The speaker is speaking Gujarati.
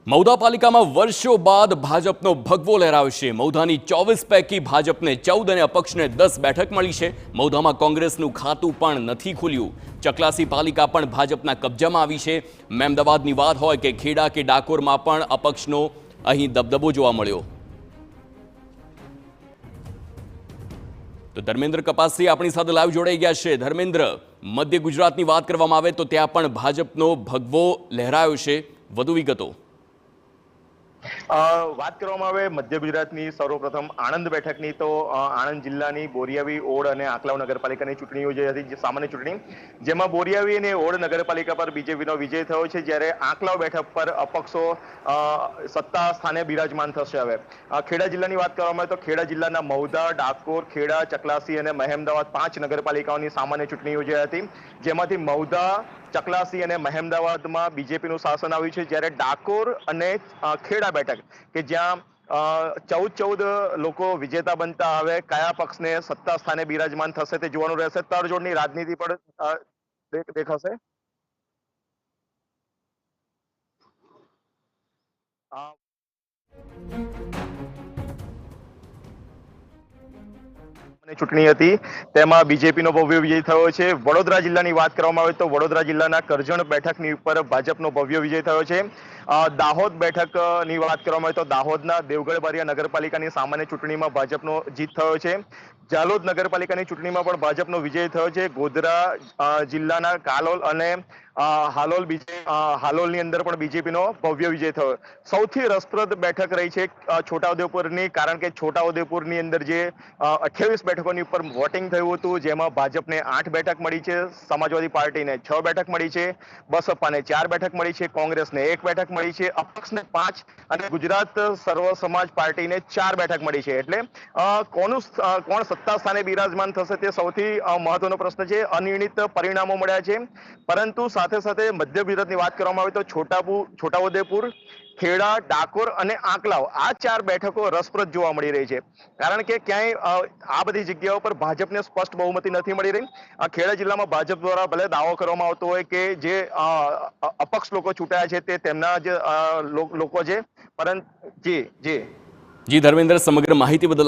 મૌધા પાલિકામાં વર્ષો બાદ ભાજપનો ભગવો લહેરાવશે। મૌધાની 24 પૈકી ભાજપને 14 અને અપક્ષને 10 બેઠક મળી છે। મૌધામાં કોંગ્રેસનું ખાતું પણ નથી ખુલ્યું। ચકલાસી પાલિકા પણ ભાજપના કબજામાં આવી છે। મહેમદાવાદની વાત હોય કે ખેડા કે ડાકોરમાં પણ અપક્ષનો અહીં દબદબો જોવા મળ્યો। તો ધર્મેન્દ્ર કપાસી આપણી સાથે લાઈવ જોડાઈ ગયા છે। ધર્મેન્દ્ર, મધ્ય ગુજરાતની વાત કરવામાં આવે તો ત્યાં પણ ભાજપનો ભગવો લહેરાયો છે, વધુ વિગતો। વાત કરવામાં આવે મધ્ય ગુજરાતની સર્વપ્રથમ આણંદ બેઠકની તો આણંદ જિલ્લાની બોરિયાવી, ઓડ અને આંકલાવ નગરપાલિકાની ચૂંટણી યોજાઈ હતી, સામાન્ય ચૂંટણી, જેમાં બોરિયાવી અને ઓડ નગરપાલિકા પર બીજેપીનો વિજય થયો છે, જ્યારે આંકલાવ બેઠક પર અપક્ષો સત્તા સ્થાને બિરાજમાન થશે। હવે ખેડા જિલ્લાની વાત કરવામાં આવે તો ખેડા જિલ્લાના મૌધા, ડાકોર, ખેડા, ચકલાસી અને મહેમદાવાદ 5 નગરપાલિકાઓની સામાન્ય ચૂંટણી યોજાઈ હતી, જેમાંથી મૌધા, ચકલાસી અને મહેમદાવાદમાં બીજેપીનું શાસન આવ્યું છે, જ્યારે ડાકોર અને ખેડા બેઠક કે જ્યાં 14 લોકો વિજેતા બનતા હવે કયા પક્ષને સત્તા સ્થાને બિરાજમાન થશે તે જોવાનું રહેશે। તરજોડની રાજનીતિ પણ દેખાશે। ચૂંટણી હતી તેમાં બીજેપીનો ભવ્ય વિજય થયો છે। વડોદરા જિલ્લાની વાત કરવામાં આવે તો વડોદરા જિલ્લાના કરજણ બેઠકની ઉપર ભાજપનો ભવ્ય વિજય થયો છે। દાહોદ બેઠકની વાત કરવામાં આવે તો દાહોદના દેવગઢ બારિયા નગરપાલિકાની સામાન્ય ચૂંટણીમાં ભાજપનો જીત થયો છે। જાલોદ નગરપાલિકાની ચૂંટણીમાં પણ ભાજપનો વિજય થયો છે। ગોધરા જિલ્લાના કાલોલ અને હાલોલની અંદર પણ બીજેપીનો ભવ્ય વિજય થયો। સૌથી રસપ્રદ બેઠક રહી છે છોટાઉદેપુરની, કારણ કે છોટાઉદેપુરની અંદર જે 28 બેઠકોની ઉપર વોટિંગ થયું હતું, જેમાં ભાજપને 8 બેઠક મળી છે, સમાજવાદી પાર્ટીને 6 બેઠક મળી છે, બસપાને 4 બેઠક મળી છે, કોંગ્રેસને 1 બેઠક મળી છે, અપક્ષને 5 અને ગુજરાત સર્વ સમાજ પાર્ટીને 4 બેઠક મળી છે। એટલે કોણ સત્તા સ્થાને બિરાજમાન થશે તે સૌથી મહત્વનો પ્રશ્ન છે। અનિર્ણિત પરિણામો મળ્યા છે, પરંતુ સાથે સાથે મધ્ય ગુજરાતની વાત કરવામાં આવે તો છોટાઉદેપુર, ખેડા, ડાકોર અને આંકલાવ આ 4 બેઠકો રસપ્રદ જોવા મળી રહી છે, કારણ કે ક્યાંય આ બધી જગ્યાઓ પર ભાજપને સ્પષ્ટ બહુમતી નથી મળી રહી। ખેડા જિલ્લામાં ભાજપ દ્વારા ભલે દાવો કરવામાં આવતો હોય કે જે અપક્ષ લોકો ચૂંટાયા છે તે તેમના જ લોકો છે, પરંતુ જી ધર્મેન્દ્ર, સમગ્ર માહિતી બદલ